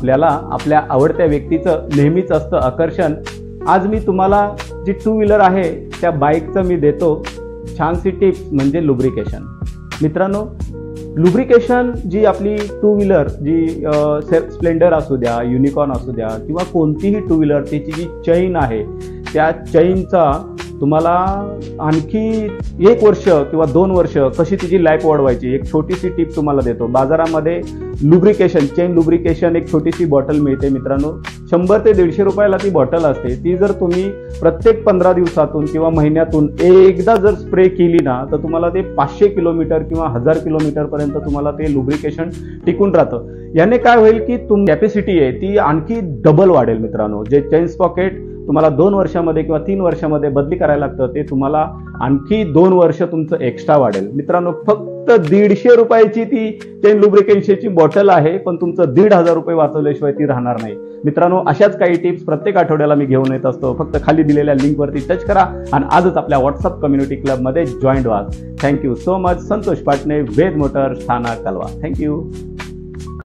आपल्याला आपल्या आवडत्या व्यक्तीचं नेहमीच असतं आकर्षण। आज मी तुम्हाला जी टू व्हीलर आहे त्या बाईकचं मी देतो छानशी टिप्स, म्हणजे लुब्रिकेशन। मित्रांनो, लुब्रिकेशन जी आपली टू व्हीलर जी स्प्लेंडर असू द्या, युनिकॉर्न असू द्या किंवा कोणतीही टू व्हीलर, त्याची जी चैन आहे त्या चैनचा तुम्हाला आणखी 1 वर्ष किंवा 2 वर्ष कशी तिची लाईफ वाढवायची एक छोटीशी टिप तुम्हाला देतो। बाजारामध्ये लुब्रिकेशन, चेन लुब्रिकेशन एक छोटीशी बॉटल मिळते मित्रांनो, 100 ते 150 रुपयाला ती बॉटल असते। ती जर तुम्ही प्रत्येक 15 दिवसातून किंवा महिन्यातून एकदा जर स्प्रे केली ना, तर तुम्हाला ते 500 किलोमीटर किंवा 1000 किलोमीटरपर्यंत तुम्हाला ते लुब्रिकेशन टिकून राहतं। याने काय होईल की तुमची कॅपॅसिटी आहे ती आणखी डबल वाढेल मित्रांनो। जे चेन स्पॉकेट तुम्हाला 2 वर्षामध्ये किंवा 3 वर्षामध्ये बदली करायला लागतं, ते तुम्हाला आणखी 2 वर्ष तुमचं एक्स्ट्रा वाढेल मित्रांनो। फक्त 150 रुपयाची ती चेन लुब्रिकेशनची बॉटल आहे, पण तुमचं 1500 रुपये वाचवल्याशिवाय ती राहणार नाही मित्रांनो। अशाच काही टिप्स प्रत्येक आठवड्याला मी घेऊन येत असतो। फक्त खाली दिलेल्या लिंकवरती टच करा आणि आजच आपल्या व्हॉट्सअप कम्युनिटी क्लबमध्ये जॉईन व्हा। Thank you so much. Santosh Patne, Ved motors, Thane, Kalwa. Thank you.